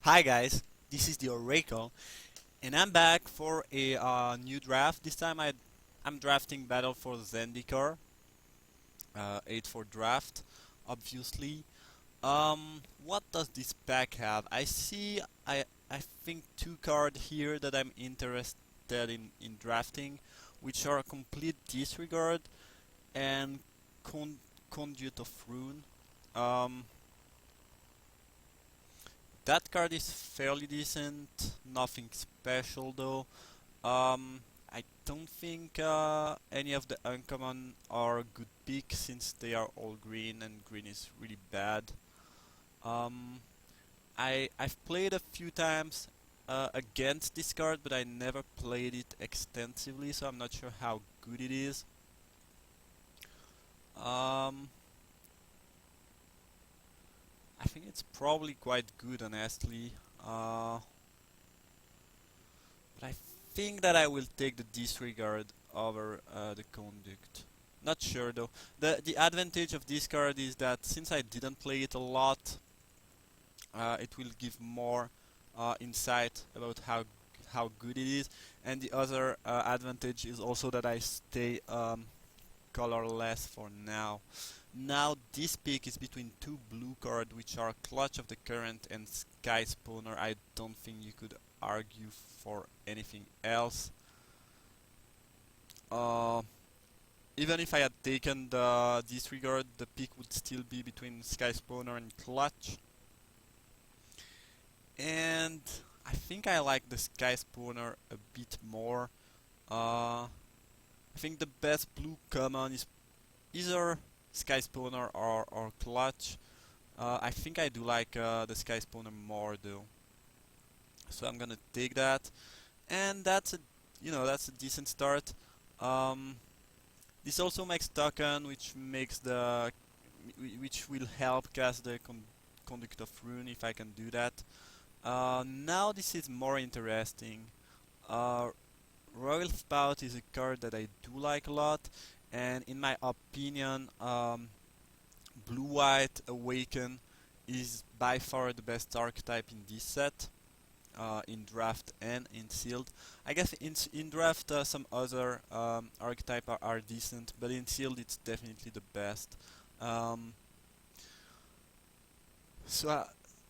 Hi guys, this is the Oracle, and I'm back for a new draft. This time I'm drafting Battle for Zendikar, 8 for draft, obviously. What does this pack have? I think two cards here that I'm interested in drafting, which are Complete Disregard and Conduit of Rune. Um, that card is fairly decent, nothing special though. I don't think any of the uncommon are a good pick since they are all green and green is really bad. Um, I've played a few times against this card, but I never played it extensively, so I'm not sure how good it is. Um, I think it's probably quite good, honestly. But I think that I will take the disregard over the conduct. Not sure though. The advantage of this card is that since I didn't play it a lot, it will give more insight about how good it is. And the other advantage is also that I stay colorless for now. Now this pick is between two blue cards which are Clutch of the Current and Sky Spawner. I don't think you could argue for anything else. Uh, Even if I had taken the disregard, the pick would still be between Sky Spawner and Clutch. And I think I like the Sky Spawner a bit more. I think the best blue common is either Sky Spawner or Clutch. I think I do like the Sky Spawner more though. So I'm gonna take that. And that's a decent start. Um, this also makes token, which will help cast the Conduct of Rune if I can do that. Now this is more interesting. Uh, Royal Spout is a card that I do like a lot, and in my opinion, Blue-White Awaken is by far the best archetype in this set. In draft and in sealed. I guess in draft some other archetype are decent, but in sealed it's definitely the best. Um, so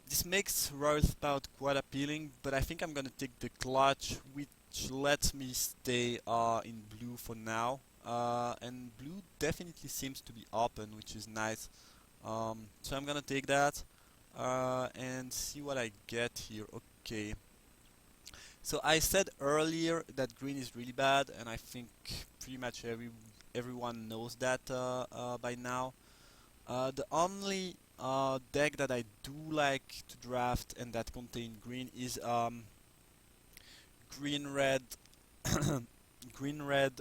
this makes Royal Spout quite appealing, but I think I'm gonna take the Clutch, which lets me stay in blue for now. And blue definitely seems to be open, which is nice. So I'm gonna take that and see what I get here. Okay. So I said earlier that green is really bad, and I think pretty much everyone knows that by now. The only deck that I do like to draft and that contain green is green red, green red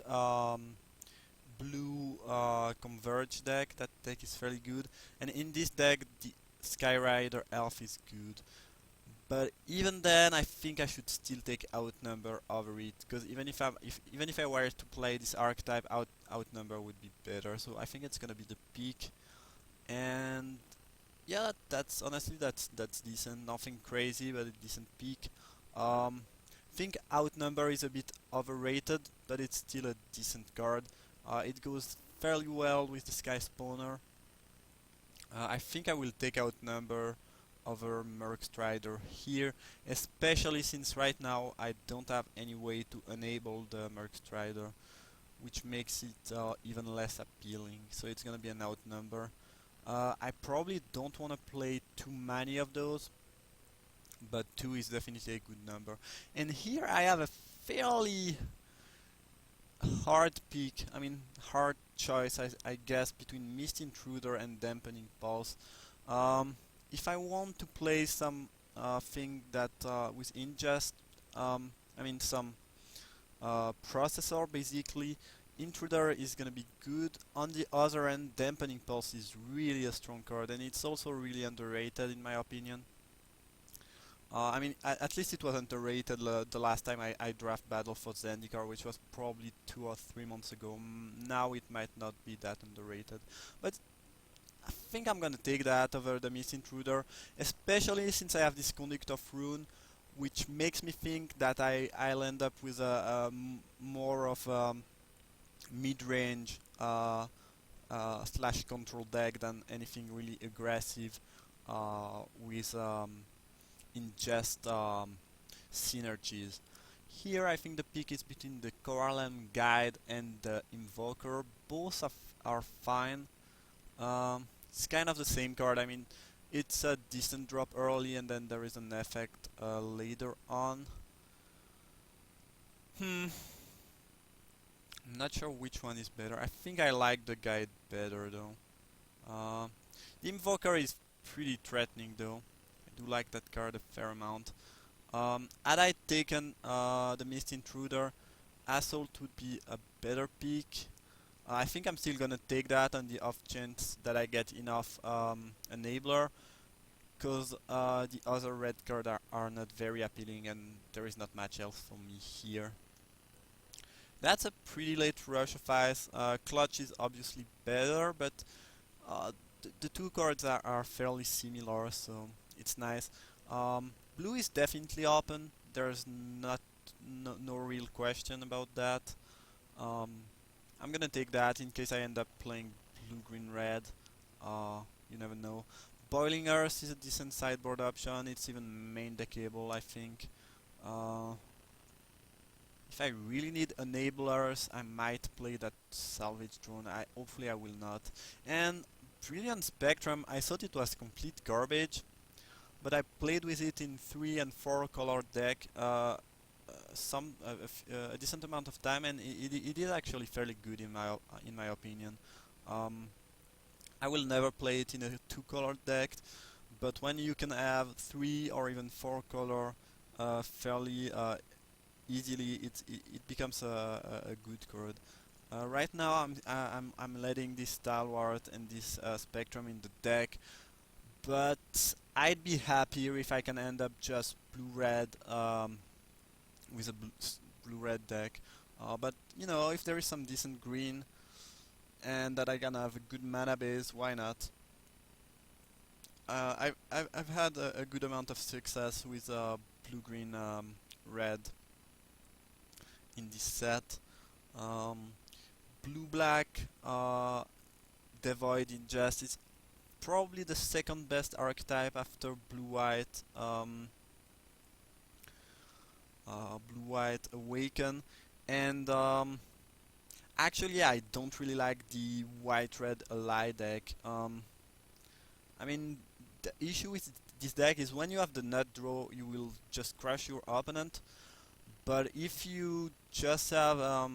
blue converge deck. That deck is fairly good, and in this deck the Skyrider Elf is good. But even then, I think I should still take Outnumber over it, because even if I were to play this archetype, Outnumber would be better. So I think it's gonna be the peak, and yeah, that's honestly that's decent. Nothing crazy, but a decent peak. Think Outnumber is a bit overrated, but it's still a decent card. It goes fairly well with the Sky Spawner. I think I will take Outnumber over Merc Strider here, especially since right now I don't have any way to enable the Merc Strider, which makes it even less appealing. So it's gonna be an outnumber. I probably don't want to play too many of those, but 2 is definitely a good number. And here I have a fairly hard pick, hard choice, I guess, between Mist Intruder and Dampening Pulse. Um, if I want to play some thing that with ingest, some processor basically, Intruder is gonna be good. On the other end, Dampening Pulse is really a strong card, and it's also really underrated in my opinion. At least it was underrated the last time I draft Battle for Zendikar, which was probably 2 or 3 months ago. Now it might not be that underrated, but I think I'm gonna take that over the Mist Intruder, especially since I have this Conduct of Rune, which makes me think that I'll end up with a more of mid-range slash control deck than anything really aggressive with ingest synergies. Here I think the pick is between the Coralline Guide and the Invoker. Both are fine. It's kind of the same card. I mean, it's a decent drop early and then there is an effect later on. I'm not sure which one is better. I think I like the Guide better though. The Invoker is pretty threatening though. I do like that card a fair amount. Had I taken the Mist Intruder, Assault would be a better pick. I think I'm still gonna take that on the off chance that I get enough Enabler, because the other red cards are not very appealing and there is not much else for me here. That's a pretty late Rush of Ice. Clutch is obviously better, but the two cards are fairly similar, so it's nice. Blue is definitely open. There's no real question about that. I'm gonna take that in case I end up playing blue, green, red. You never know. Boiling Earth is a decent sideboard option. It's even main deckable, I think. If I really need enablers, I might play that Salvage Drone. Hopefully I will not. And Brilliant Spectrum, I thought it was complete garbage, but I played with it in 3 and 4 color deck a decent amount of time, and it is actually fairly good in my opinion. I will never play it in a 2 color deck, but when you can have 3 or even 4 color fairly easily, it becomes a good card. Right now I'm letting this Stalwart and this Spectrum in the deck, but I'd be happier if I can end up just blue-red with a blue-red deck. But you know, if there is some decent green and that I can have a good mana base, why not? I've had a good amount of success with blue-green red in this set. Blue-black Devoid Injustice, probably the second best archetype after blue-white. Blue-white Awaken, and actually I don't really like the white-red ally deck. I mean, the issue with this deck is when you have the nut draw, you will just crush your opponent. But if you just have a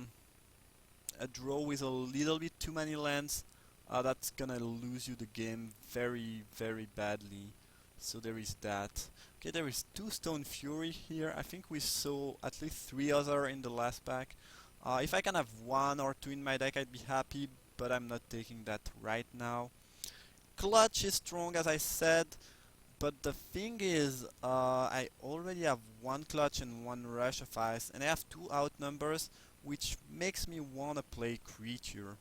draw with a little bit too many lands, that's gonna lose you the game very, very badly. So there is that. Okay, there is 2 Stone Fury here. I think we saw at least 3 other in the last pack. If I can have 1 or 2 in my deck, I'd be happy, but I'm not taking that right now. Clutch is strong, as I said, but the thing is, I already have 1 Clutch and 1 Rush of Ice, and I have 2 outnumbers, which makes me wanna play Creature.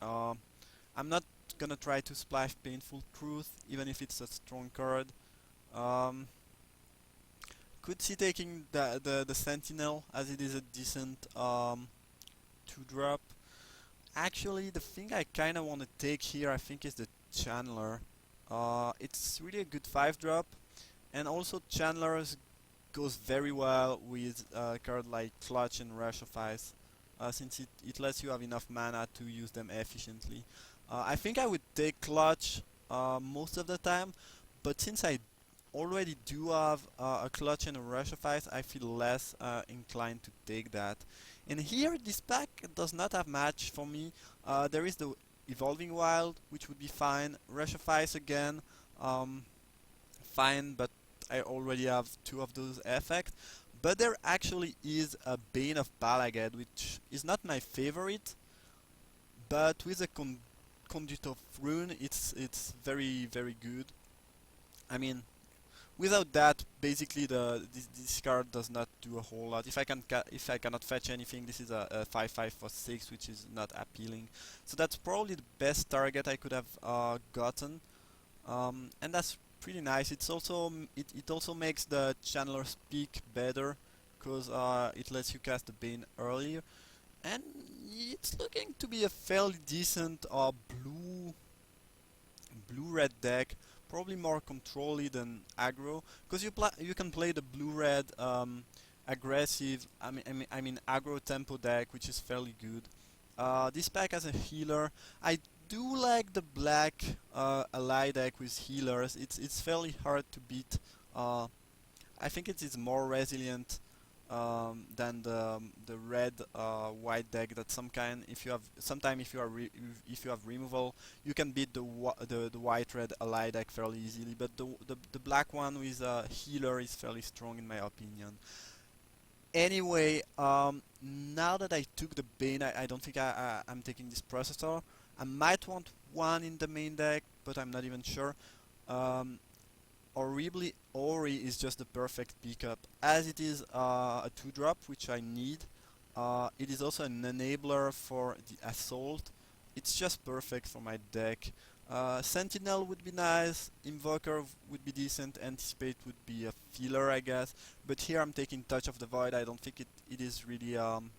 I'm not gonna try to splash Painful Truth, even if it's a strong card. Could see taking the Sentinel, as it is a decent 2-drop. Actually, the thing I kinda wanna take here, I think, is the Channeler. It's really a good 5-drop, and also Chandler's goes very well with a card like Clutch and Rush of Ice, since it lets you have enough mana to use them efficiently. I think I would take Clutch most of the time, but since I already do have a Clutch and a Rush of Ice, I feel less inclined to take that. And here, this pack does not have much for me. There is the Evolving Wild, which would be fine. Rush of Ice again, fine, but I already have 2 of those effects. But there actually is a Bane of Balagad, which is not my favorite, but with a Conduit of Rune, it's very, very good. I mean, without that, basically this card does not do a whole lot. If I cannot fetch anything, this is a 5/5 for 6, which is not appealing. So that's probably the best target I could have gotten. and that's pretty nice. It also makes the channeler's peak better because it lets you cast the Bane earlier, and it's looking to be a fairly decent blue red deck, probably more controlly than aggro, because you can play the blue red aggressive. I mean aggro tempo deck, which is fairly good. This pack has a healer. I do like the black ally deck with healers. It's fairly hard to beat. Uh, I think it is more resilient than the red white deck. That sometime if you have removal, you can beat the white red ally deck fairly easily. But the black one with healer is fairly strong in my opinion. Anyway, now that I took the Bane, I don't think I'm taking this processor. I might want one in the main deck, but I'm not even sure. Um, Horribly Ori is just the perfect pickup, as it is a 2-drop, which I need. It is also an enabler for the Assault. It's just perfect for my deck. Sentinel would be nice, Invoker would be decent, Anticipate would be a filler, I guess. But here I'm taking Touch of the Void. I don't think it is really um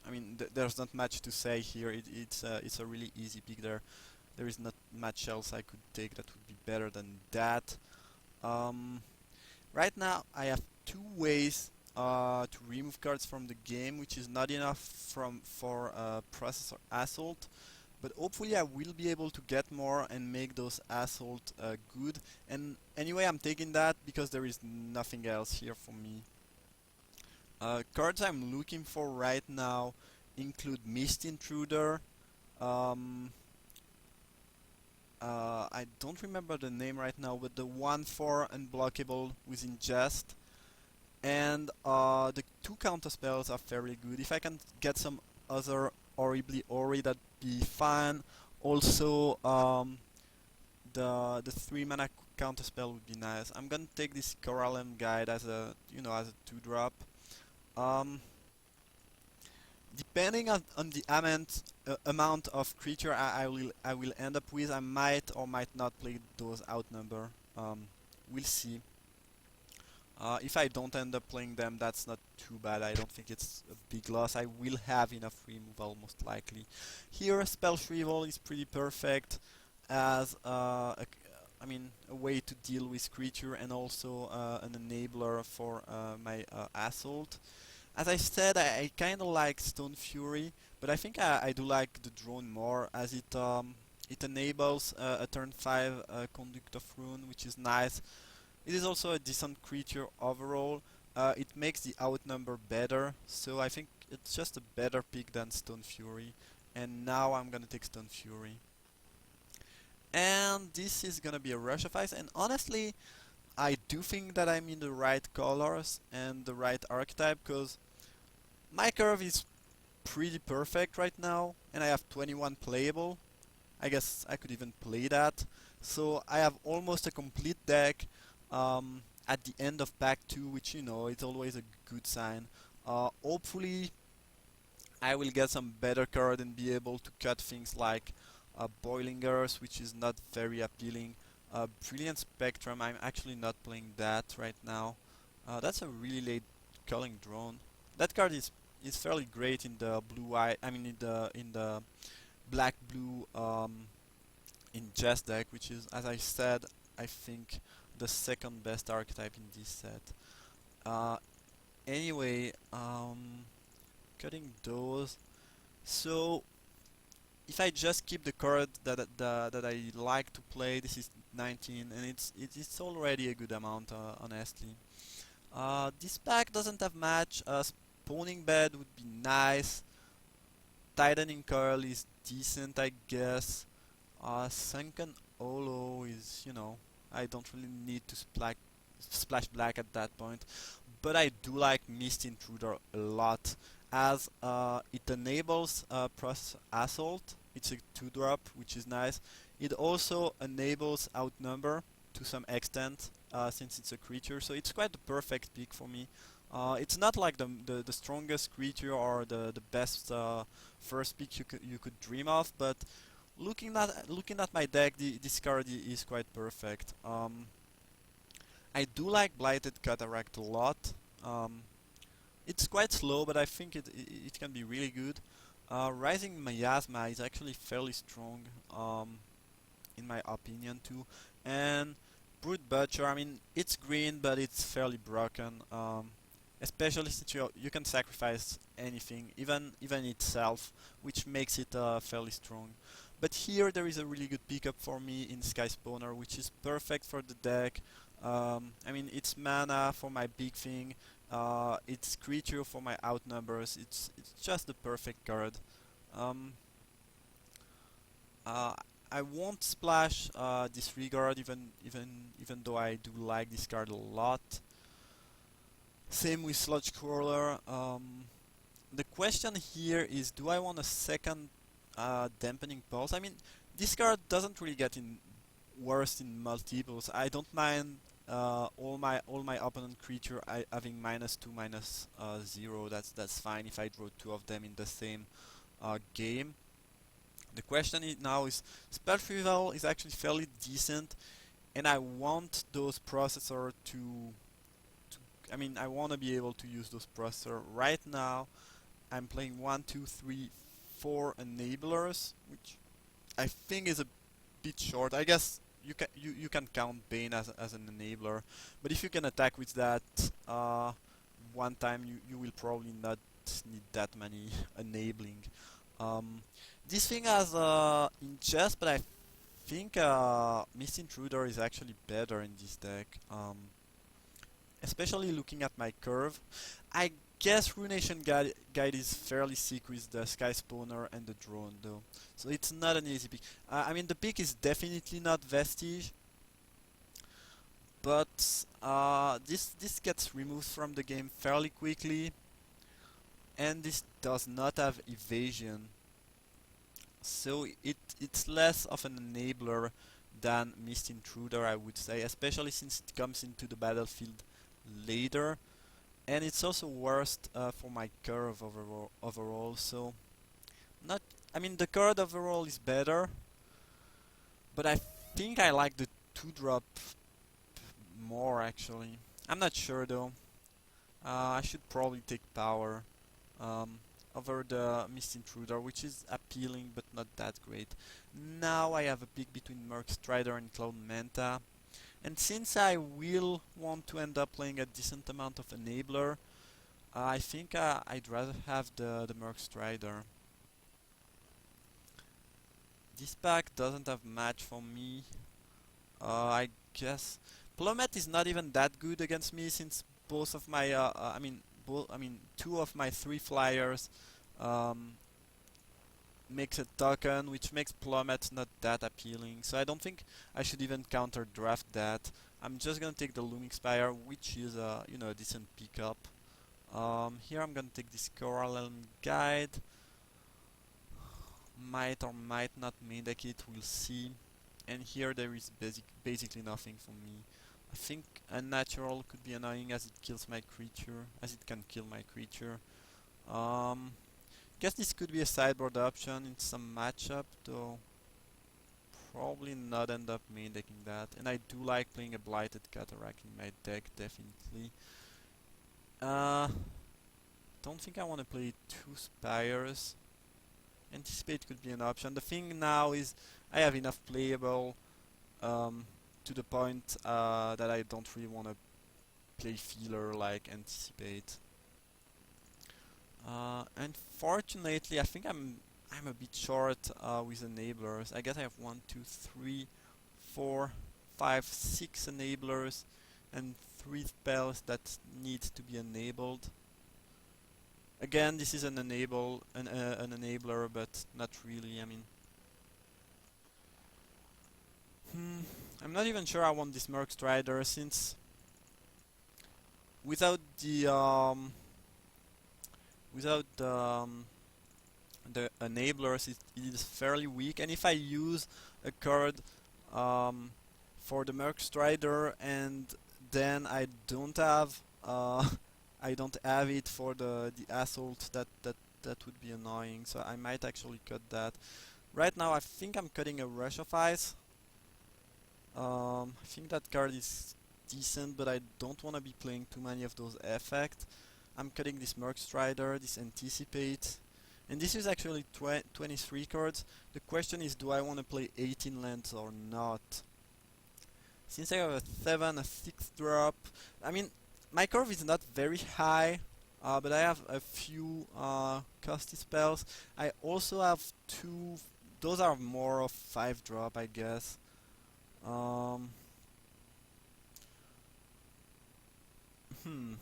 I mean there's not much to say here. It's a really easy pick there. There is not much else I could take that would be better than that. Um, right now I have two ways to remove cards from the game, which is not enough for Processor Assault, but hopefully I will be able to get more and make those Assault good. And anyway, I'm taking that because there is nothing else here for me. Cards I'm looking for right now include Mist Intruder. Um, I don't remember the name right now, but the one for unblockable with ingest, and the two counter spells are fairly good. If I can get some other horribly ori, that'd be fine. Also, the 3 mana counter spell would be nice. I'm gonna take this Corallum Guide as a as a 2-drop. Um, Depending on the amount of creature I will end up with, I might or might not play those outnumber. We'll see. If I don't end up playing them, that's not too bad. I don't think it's a big loss. I will have enough removal most likely. Here, Spell Shrivel is pretty perfect as a way to deal with creature and also an enabler for my Assault. As I said, I kind of like Stone Fury, but I think I do like the drone more as it enables a turn 5 Conduct of Rune, which is nice. It is also a decent creature overall. It makes the outnumber better, so I think it's just a better pick than Stone Fury. And now I'm gonna take Stone Fury. And this is gonna be a Rush of Ice, and honestly, I do think that I'm in the right colors and the right archetype, because my curve is pretty perfect right now, and I have 21 playable. I guess I could even play that. So I have almost a complete deck at the end of pack 2, which it's always a good sign. Hopefully I will get some better card and be able to cut things like Boiling Earth, which is not very appealing. Brilliant Spectrum, I'm actually not playing that right now. That's a really late culling drone. That card is fairly great in the blue eye. I mean in the black blue in Jazz deck, which is, as I said, I think the second best archetype in this set. Uh, anyway, cutting those. So if I just keep the card that I like to play, this is 19, and it's already a good amount, honestly. This pack doesn't have much. Spawning Bed would be nice. Tightening Curl is decent, I guess. Sunken Hollow is, I don't really need to splash black at that point. But I do like Mist Intruder a lot, as it enables Process Assault. It's a 2-drop, which is nice. It also enables Outnumber to some extent, since it's a creature, so it's quite the perfect pick for me. It's not like the strongest creature or the best first pick you could dream of, but looking at my deck, this card is quite perfect. I do like Blighted Cataract a lot. Um, it's quite slow, but I think it can be really good. Rising Miasma is actually fairly strong, in my opinion too. And Brute Butcher, I mean, it's green, but it's fairly broken. Especially since you can sacrifice anything, even itself, which makes it fairly strong. But here there is a really good pickup for me in Sky Spawner, which is perfect for the deck. I mean, it's mana for my big thing, it's creature for my outnumbers. It's just the perfect card. Um, uh, I won't splash Disregard, even though I do like this card a lot. Same with Sludge Crawler. The question here is, do I want a second Dampening Pulse? I mean, this card doesn't really get in worse in multiples. I don't mind all my opponent creature having -2, -0. That's fine if I draw two of them in the same game. The question now is, Spell Revival is actually fairly decent, and I want those processor I mean, I want to be able to use those processor. Right now, I'm playing 1, 2, 3, 4 enablers, which I think is a bit short. I guess you can count Bane as an enabler, but if you can attack with that one time, you will probably not need that many enabling. Um, this thing has ingest, but I think Mist Intruder is actually better in this deck. Especially looking at my curve. I guess Ruination Guide is fairly sick with the Sky Spawner and the drone though. So it's not an easy pick. I mean, the pick is definitely not Vestige, but this gets removed from the game fairly quickly, and this does not have evasion. So it's less of an enabler than Mist Intruder, I would say, especially since it comes into the battlefield later. And it's also worst for my curve overall. So not, I mean, the card overall is better, but I think I like the 2-drop more actually. I'm not sure though. I should probably take power um, over the Mist Intruder, which is appealing but not that great. Now I have a pick between Merc Strider and Cloud Manta. And since I will want to end up playing a decent amount of enabler, I think I'd rather have the Merc Strider. This pack doesn't have match for me. I guess Plummet is not even that good against me since both of my I mean two of my 3 flyers um, makes a token, which makes Plummet not that appealing. So I don't think I should even counter draft that. I'm just gonna take the Looming Spire, which is a a decent pickup. Here I'm gonna take this Coral Elm Guide. Might or might not main deck it, we'll see. And here there is basically nothing for me. I think Unnatural could be annoying as it kills my creature, as it can kill my creature. Guess this could be a sideboard option in some matchup, though probably not end up main decking that. And I do like playing a Blighted Cataract in my deck, definitely. Don't think I want to play 2 Spires. Anticipate could be an option. The thing now is I have enough playable to the point that I don't really want to play Feeler like Anticipate. Unfortunately, I think I'm a bit short with enablers. I guess I have 1, 2, 3, 4, 5, 6 enablers and 3 spells that need to be enabled. Again, this is an enabler, but not really. I mean, I'm not even sure I want this Merc Strider since without the enablers, it is fairly weak. And if I use a card for the Merc Strider and then I don't have it for the assault, that would be annoying. So I might actually cut that. Right now I think I'm cutting a Rush of Ice. I think that card is decent, but I don't want to be playing too many of those effects. I'm cutting this Merc Strider, this Anticipate, and this is actually 23 cards. The question is, do I want to play 18 lands or not? Since I have a 7, a 6 drop, I mean, my curve is not very high, but I have a few costy spells. I also have two, those are more of 5 drop, I guess. Um, hmm.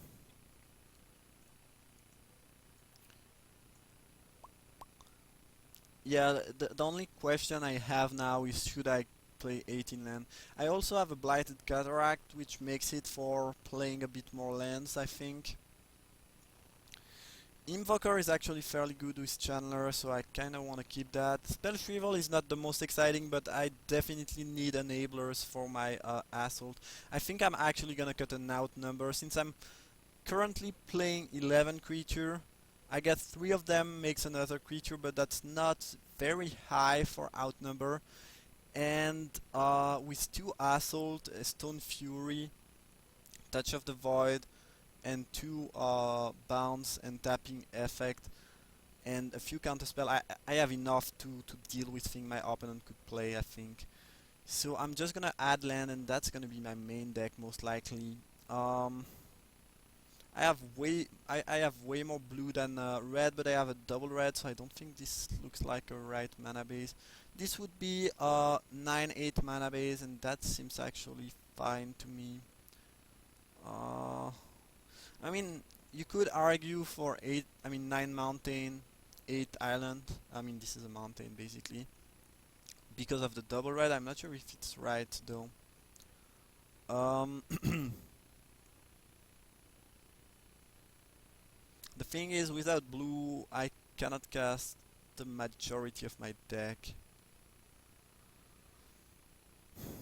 Yeah, the only question I have now is should I play 18 land. I also have a Blighted Cataract, which makes it for playing a bit more lands, I think. Invoker is actually fairly good with Chandler, so I kinda wanna keep that. Spell Shrivel is not the most exciting, but I definitely need enablers for my Assault. I think I'm actually gonna cut an outnumber, since I'm currently playing 11 creature. I get 3 of them makes another creature, but that's not very high for outnumber. And with 2 Assault, a Stone Fury, Touch of the Void, and 2 bounce and tapping effect, and a few counterspell, I have enough to deal with things my opponent could play, I think. So I'm just gonna add land, and that's gonna be my main deck most likely. Um, I have way more blue than red, but I have a double red, so I don't think this looks like a right mana base. This would be a 9/8 mana base, and that seems actually fine to me. Uh, I mean, you could argue for 8, I mean 9 mountain, 8 island. I mean, this is a mountain basically. Because of the double red, I'm not sure if it's right though. Um, the thing is, without blue, I cannot cast the majority of my deck.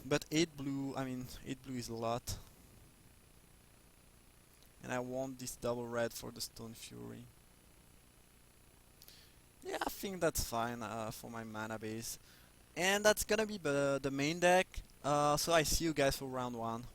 But 8 blue, I mean, 8 blue is a lot. And I want this double red for the Stone Fury. Yeah, I think that's fine for my mana base. And that's gonna be the main deck. So I see you guys for round 1.